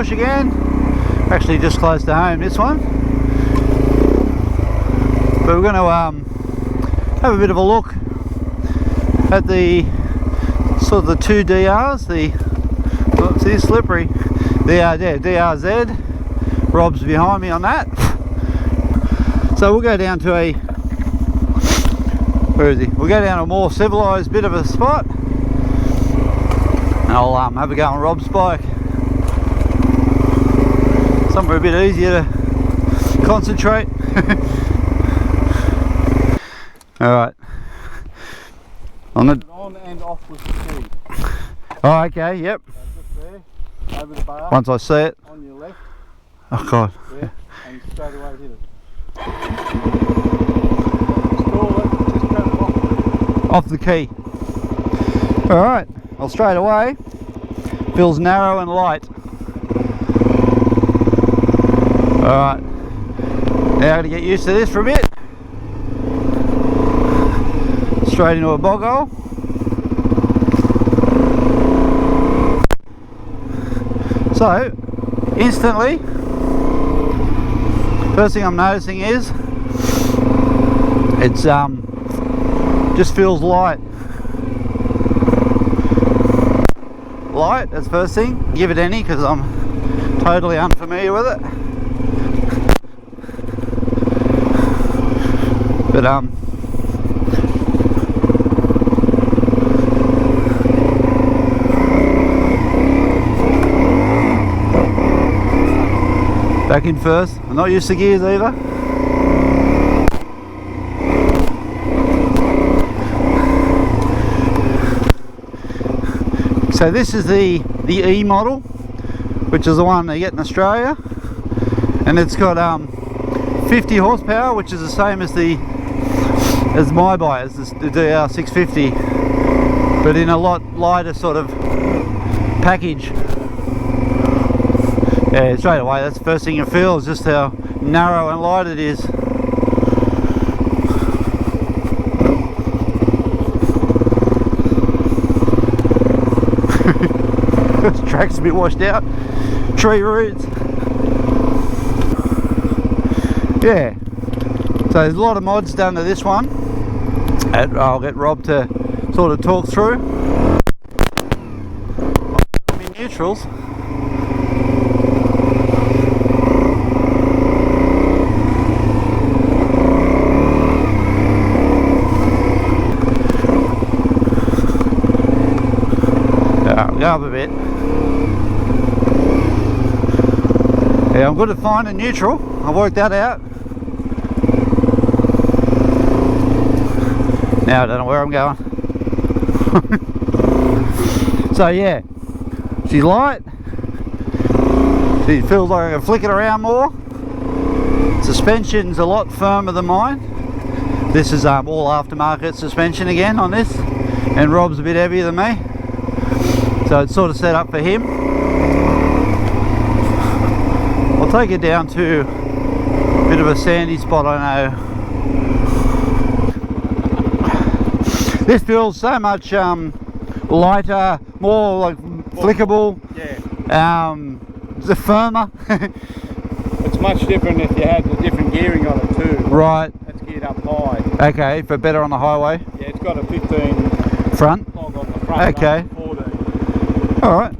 bush again. Actually just close to home, this one. But we're going to have a bit of a look at the sort of the two DRs, see, slippery, DRZ. Rob's behind me on that. So we'll go down to a, where is he? We'll go down to a more civilised bit of a spot, and I'll have a go on Rob's bike. Somewhere a bit easier to concentrate. Alright. On and off with the key. Oh, okay, yep. So just there, over the bar. Once I see it. On your left. Oh God. Yeah, and straight away hit it. Stall it, just turn it off. Off the key. Alright, well straight away, feels narrow and light. Alright, now I'm going to get used to this for a bit. Straight into a bog hole. So, instantly, first thing I'm noticing is it's just feels light. Light, that's first thing. Give it any because I'm totally unfamiliar with it. But back in first. I'm not used to gears either. So this is the E model, which is the one they get in Australia, and it's got 50 horsepower, which is the same as my bike, as the DR650, but in a lot lighter sort of package. Yeah, straight away, that's the first thing you feel, is just how narrow and light it is. This track's a bit washed out. Tree roots. Yeah. So there's a lot of mods done to this one. I'll get Rob to sort of talk through. I'll be neutrals. Go up a bit. Yeah, I'm good at finding neutral. I worked that out. Now I don't know where I'm going. So yeah, she's light. She feels like I can flick it around more. Suspension's a lot firmer than mine. This is all aftermarket suspension again on this, and Rob's a bit heavier than me. So it's sort of set up for him. I'll take it down to a bit of a sandy spot, I know. This feels so much lighter, more like flickable. Yeah. It's firmer. It's much different if you had the different gearing on it too. Right. That's geared up high. Okay, for better on the highway. Yeah, it's got a 15 front. Log on the front. Okay. 14. Alright.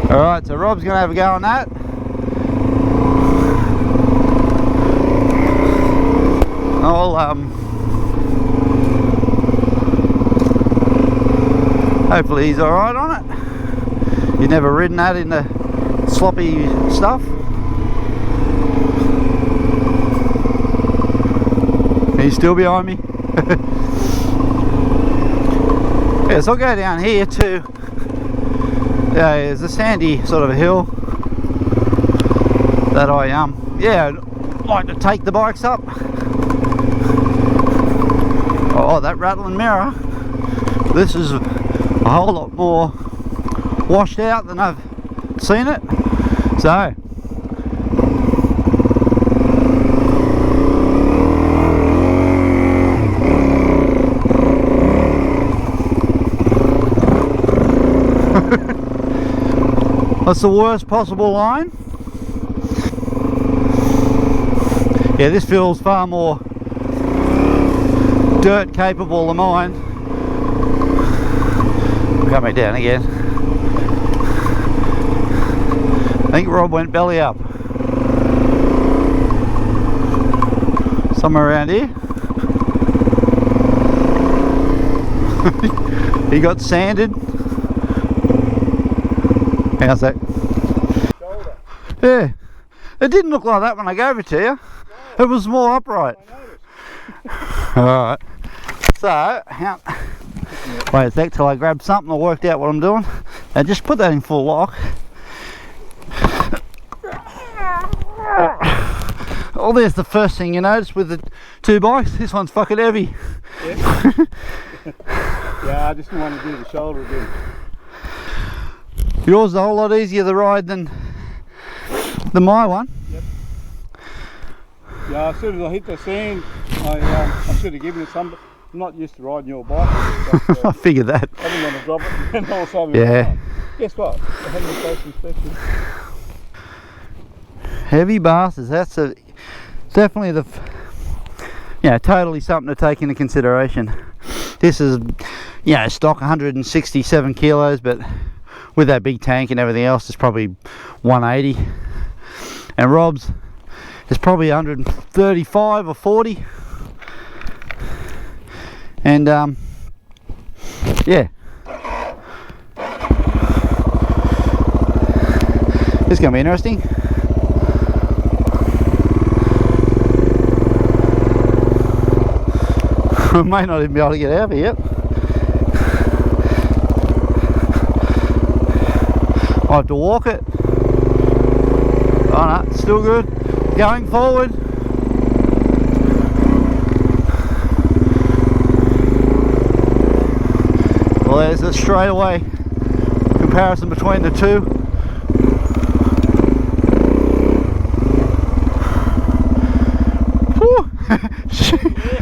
Alright, so Rob's going to have a go on that. I'll hopefully he's alright on it. You've never ridden that in the sloppy stuff. He's still behind me. Yeah, so I'll go down here to, there's a sandy sort of a hill that I yeah, like to take the bikes up. Oh, that rattling mirror. This is a whole lot more washed out than I've seen it. So That's the worst possible line. Yeah, this feels far more dirt capable than mine. Come back down again. I think Rob went belly up. Somewhere around here. He got sanded. How's that? Shoulder. Yeah. It didn't look like that when I gave it to you. No. It was more upright. Alright. So, wait a sec till I grab something and worked out what I'm doing. Now just put that in full lock. Oh, there's the first thing you notice with the two bikes. This one's fucking heavy. Yeah, yeah, I just didn't want to do the shoulder again. Yours is a whole lot easier to ride than my one. Yep. Yeah, as soon as I hit the sand, I should have given it some. I'm not used to riding your bike. But, I figured that. I didn't want to drop it and all of a sudden. Yeah. Guess what? I had my first inspection. Heavy bastards. That's definitely the, totally something to take into consideration. This is, stock 167 kilos, but with that big tank and everything else, it's probably 180. And Rob's is probably 135 or 40. And yeah, this is going to be interesting. I may not even be able to get out of here yet. I have to walk it. Oh no, it's still good. Going forward. Well, there's a straightaway comparison between the two.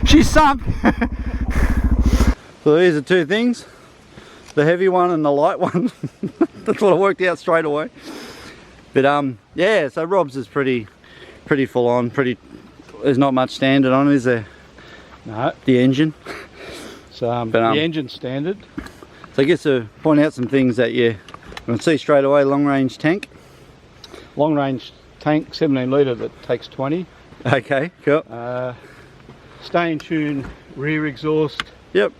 She's sunk. So these are two things, the heavy one and the light one. That's what I worked out straight away. But yeah, so Rob's is pretty full on. There's not much standard on it, is there? No. The engine. So the engine standard. So I guess to point out some things that you can see straight away. Long range tank. Long range tank, 17 litre that takes 20. Okay, cool. Stay in tune rear exhaust. Yep.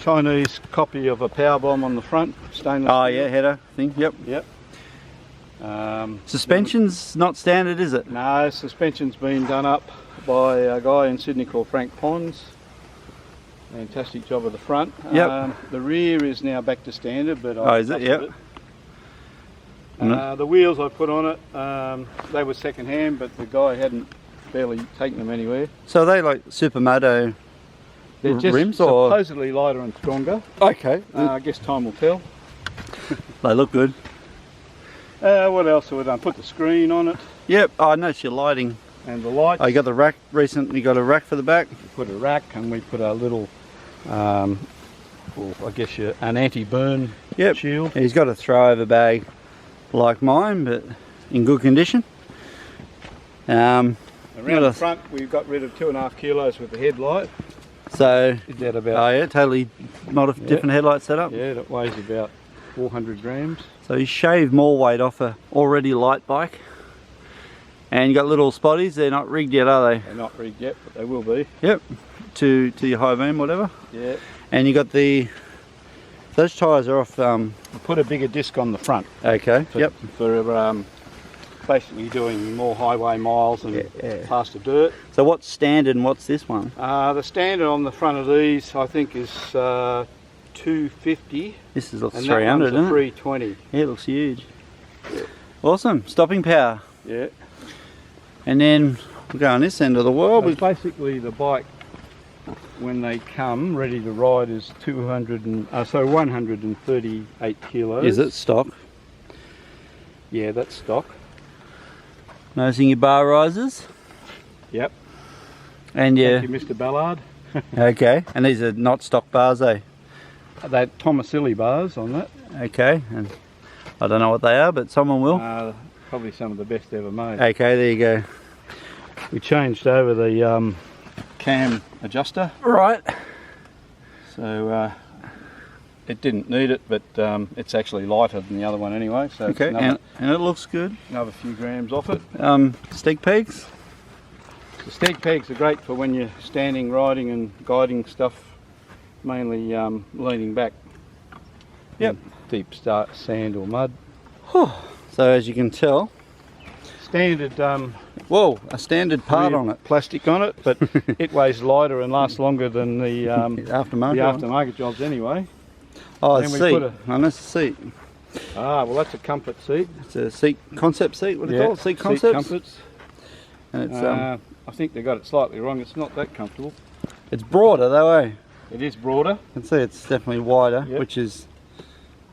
Chinese copy of a power bomb on the front. Stainless Oh steel. yeah, header thing. Yep. Yep. Suspension's not standard, is it? No, suspension's been done up by a guy in Sydney called Frank Pons. Fantastic job of the front. Yep. The rear is now back to standard, but Is it? Yep. The wheels I put on it, they were second hand, but the guy hadn't barely taken them anywhere. So are they like Supermoto They're just rims, or supposedly lighter and stronger. okay? I guess time will tell. They look good. What else have we done? Put the screen on it. Yep. Oh, I noticed your lighting. And the lights. Oh, you got the rack recently. Got a rack for the back. We put a rack, and we put a little, well, I guess an anti-burn shield. He's got a throw-over bag like mine, but in good condition. Around the front, we've got rid of 2.5 kilos with the headlight. So, is that about? Oh yeah, totally not a different headlight setup. Yeah, that weighs about 400 grams. So you shave more weight off a already light bike. And you got little spotties. They're not rigged yet, are they? They're not rigged yet, but they will be. Yep. To your high beam, whatever. Yeah. And you got those tyres are off. We put a bigger disc on the front. Okay. Yep. For basically doing more highway miles and faster dirt. So what's standard and what's this one? The standard on the front of these, I think, is 250. This is a and 300, that one's a isn't it? 320. Yeah, it looks huge. Yeah. Awesome. Stopping power. Yeah. And then we go on this end of the world. So basically, the bike, when they come ready to ride, is 138 kilos. Is it stock? Yeah, that's stock. Noticing your bar risers. Yep. And Thank you, Mr. Ballard. Okay. And these are not stock bars, eh? They're Tomasilli bars on that. Okay. And I don't know what they are, but someone will. Probably some of the best ever made. Okay, there you go. We changed over the cam adjuster. Right. So it didn't need it, but it's actually lighter than the other one anyway. So Okay, it's and it looks good. another few grams off it. Steg pegs. The steg pegs are great for when you're standing, riding and guiding stuff, mainly leaning back. Yep. Deep sand or mud. So as you can tell, Standard whoa, a standard part on it. plastic on it, but it weighs lighter and lasts longer than the Aftermarket. aftermarket jobs anyway. Oh, Then it's we seat. put a- Oh, that's a seat. Ah, well that's a comfort seat. It's a seat concept seat. What do you call it? Seat concepts. comforts. And it's I think they got it slightly wrong. It's not that comfortable. it's broader though, eh? It is broader. You can see it's definitely wider, Yep. which is,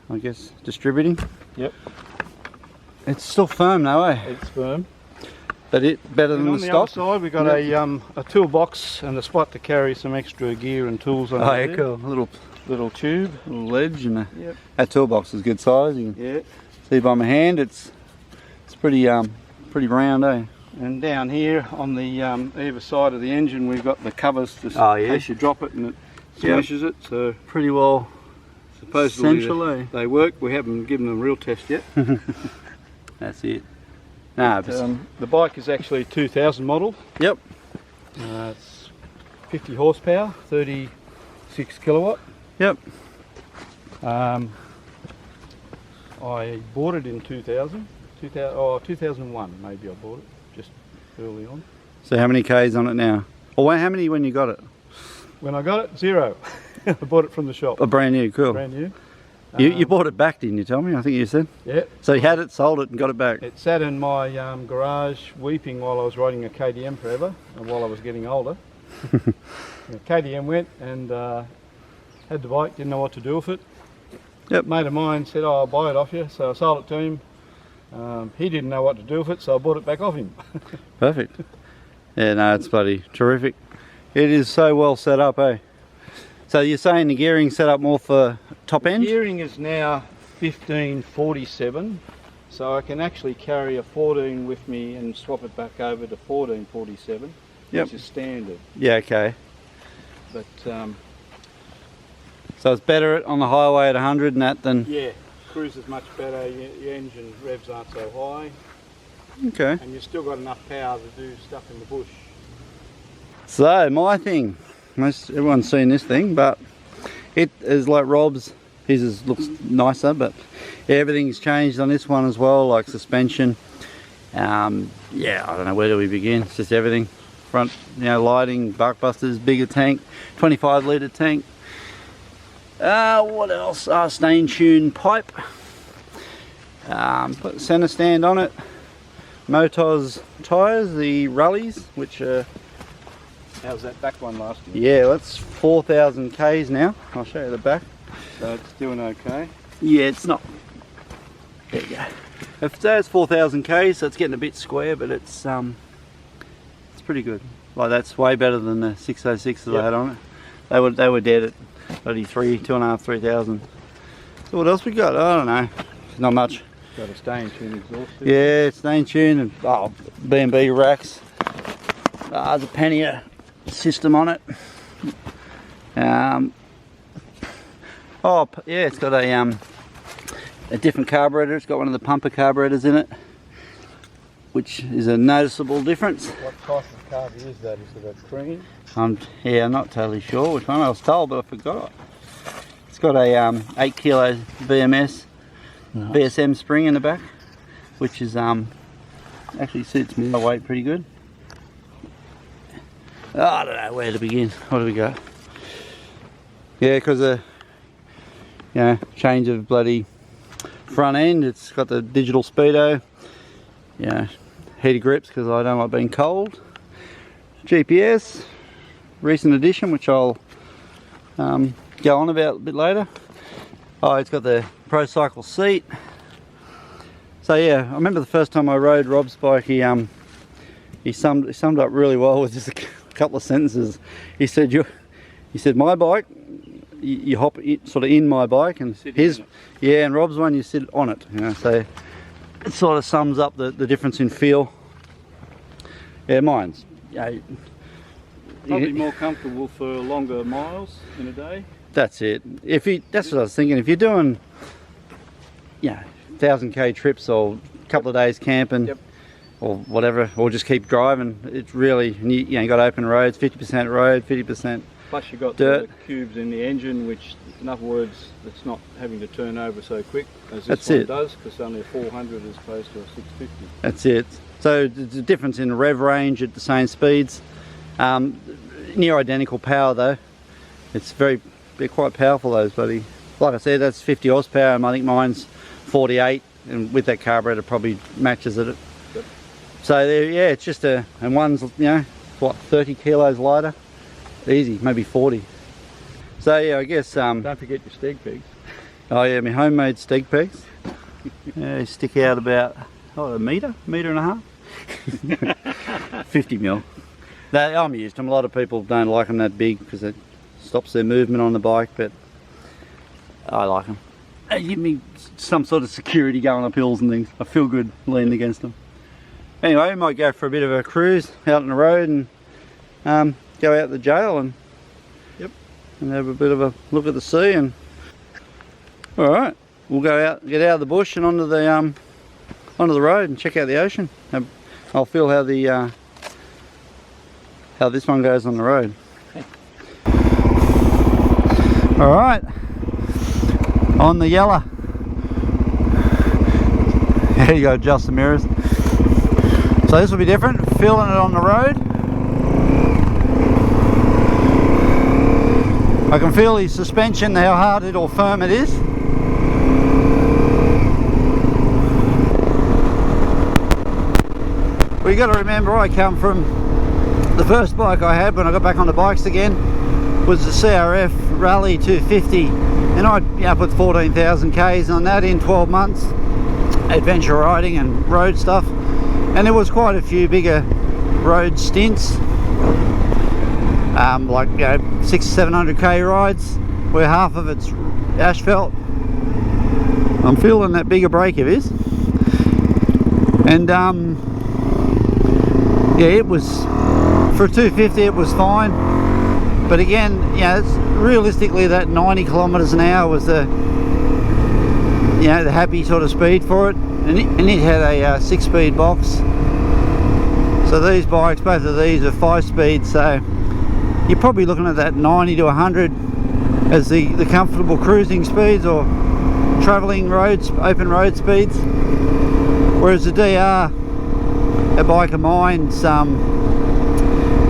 I guess, distributing. Yep. It's still firm though, eh? It's firm. But it better And than on the the other stock. side we've got a toolbox and a spot to carry some extra gear and tools on Oh yeah, there. cool. A Little tube. little ledge and Yep. that toolbox is good size. You can Yeah. see by my hand, it's pretty pretty round, eh? And down here on the either side of the engine we've got the covers just Oh, in yeah. case you drop it and it Yep. smashes it. So Pretty well supposedly essential, eh? they work. We haven't given them a real test yet. That's it. Nah, But, the bike is actually 2000 model. yep. It's 50 horsepower, 36 kilowatt. Yep. I bought it in 2000, 2001 maybe I bought it, just early on. So how many Ks on it now? Or how many when you got it? When I got it, 0. I bought it from the shop, Oh, brand new, cool. brand new. You bought it back, didn't you tell me? I think you said. Yeah. So you had it, sold it and got it back. It sat in my garage weeping while I was riding a KDM forever and while I was getting older. KDM went and had the bike, didn't know what to do with it. Yep. Mate of mine said, oh, I'll buy it off you, so I sold it to him. He didn't know what to do with it, so I bought it back off him. Perfect. Yeah, no, it's bloody terrific. It is so well set up, eh? So you're saying the gearing set up more for top end? Gearing is now 1547, so I can actually carry a 14 with me and swap it back over to 1447, Yep. which is standard. Yeah, okay. But So it's better on the highway at 100 and that than... yeah, cruise is much better, your engine revs aren't so high, Okay. and you've still got enough power to do stuff in the bush. So my thing, everyone's seen this thing, but it is like Rob's. His looks nicer, but yeah, everything's changed on this one as well, like suspension. Yeah, I don't know, where do we begin? It's just everything. Front, lighting, buckbusters, bigger tank, 25 litre tank. What else? Stain tune pipe. Put centre stand on it. Motos tyres, the Rallies, which are... How's that back one lasting? Yeah, that's 4,000 Ks now. I'll show you the back. So it's doing okay. Yeah, it's not. There you go. If it's 4,000 Ks, so it's getting a bit square, but it's pretty good. Like that's way better than the 606 that I had on it. They were dead at bloody 2,500, 3,000. So what else we got? I don't know. Not much. Got a stain tune exhaust. Yeah, it's stain tune and B&B racks. There's a pannier system on it. Yeah, it's got a different carburetor. It's got one of the pumper carburetors in it, which is a noticeable difference. What type of carburetor is that? Is it a cream? I'm not totally sure which one. I was told, but I forgot. It's got a 8 kilo VMS VSM spring in the back, which is actually suits my weight pretty good. Oh, I don't know where to begin. What do we got? Yeah, because change of bloody front end. It's got the digital speedo. Heated grips because I don't like being cold. GPS, recent addition, which I'll go on about a bit later. Oh, it's got the Pro Cycle seat. So yeah, I remember the first time I rode Rob's bike, he summed up really well with just a couple of sentences. He said, my bike you hop sort of in my bike, and his, yeah, and Rob's one you sit on it, you know, so it sort of sums up the difference in feel. Yeah, mine's, probably more comfortable for longer miles in a day. That's it. That's what I was thinking. If you're doing, 1,000k trips or a couple of days camping, yep, or whatever, or just keep driving, it's really, you got open roads, 50% road, 50%. Plus you got dirt. The cubes in the engine, which, in other words, it's not having to turn over so quick as That's this one it. does, because it's only a 400 as opposed to a 650. That's it. So there's a difference in rev range at the same speeds. Near identical power though. They're quite powerful, those bloody. Like I said, that's 50 horsepower, and I think mine's 48, and with that carburetor probably matches it. Yep. So there, it's just and one's, what, 30 kilos lighter, easy, maybe 40. So yeah, I guess. Don't forget your steg pegs. Oh yeah, my homemade steg pegs. They stick out about a metre and a half. 50 mil. I'm used to them. A lot of people don't like them that big because it stops their movement on the bike, but I like them. They give me some sort of security going up hills and things. I feel good leaning against them. Anyway, we might go for a bit of a cruise out on the road and go out to the jail and have a bit of a look at the sea. And all right, we'll go out, get out of the bush and onto the road and check out the ocean. I'll feel how this one goes on the road. All right, on the yellow. There you go, adjust the mirrors. So this will be different, feeling it on the road. I can feel the suspension, how hard or firm it is. Well, you got to remember, I come from the first bike I had when I got back on the bikes again was the CRF Rally 250, and I put 14,000 Ks on that in 12 months, adventure riding and road stuff, and there was quite a few bigger road stints, like 600-700k rides where half of it's asphalt. I'm feeling that bigger brake of his, and yeah, it was, for a 250 it was fine, but again, it's realistically that 90 kilometers an hour was the happy sort of speed for it, and it had a 6-speed box. So these bikes, both of these are 5-speed, so you're probably looking at that 90 to 100 as the comfortable cruising speeds or travelling roads, open road speeds, whereas the DR, a bike of mine's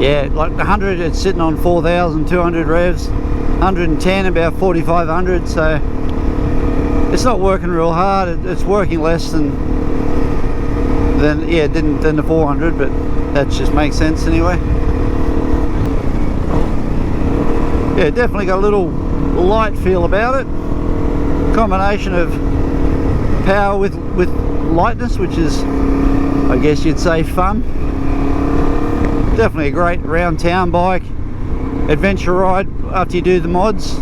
like 100, it's sitting on 4,200 revs, 110 about 4,500, so it's not working real hard. It's working less than the 400, but that just makes sense anyway. Yeah, definitely got a little light feel about it, combination of power with lightness, which is, I guess you'd say, fun. Definitely a great round town bike, adventure ride after you do the mods,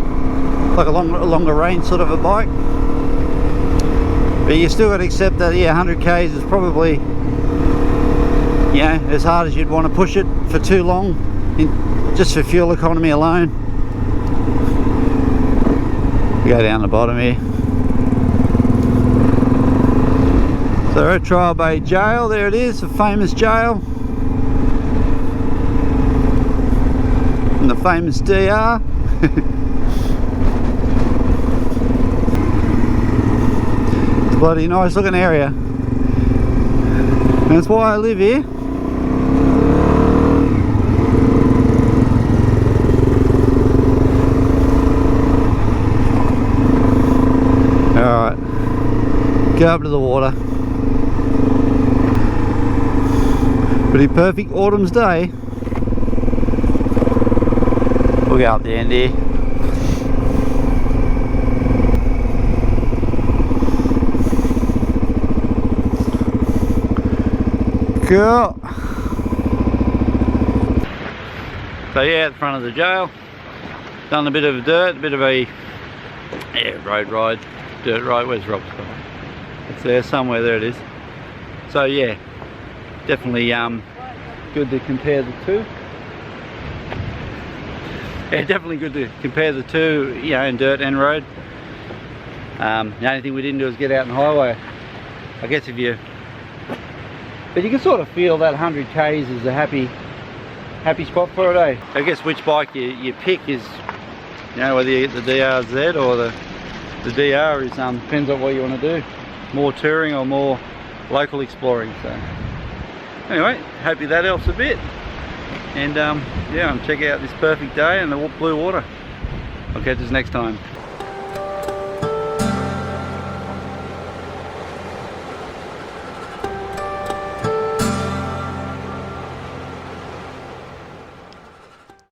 like a longer range sort of a bike. But you still got to accept that 100 k's is probably as hard as you'd want to push it for too long, just for fuel economy alone. Go down the bottom here. So we're at Trial Bay Jail, there it is, the famous jail. And the famous DR. It's a bloody nice looking area. And that's why I live here. Alright, go up to the water. Pretty perfect autumn's day. We'll go up the end here. Cool. So yeah, at the front of the jail. Done a bit of dirt, a bit of a road ride, dirt ride. Where's Rob's car? It's there somewhere. There it is. So yeah, definitely good to compare the two. Yeah, definitely good to compare the two, you know, in dirt and road. The only thing we didn't do is get out on the highway. I guess but you can sort of feel that 100 k's is a happy spot for it, eh? I guess which bike you pick is, you know, whether you get the DRZ or the DR is depends on what you want to do. More touring or more local exploring. So anyway, hopefully that helps a bit. And yeah, check out this perfect day and the blue water. I'll catch us next time.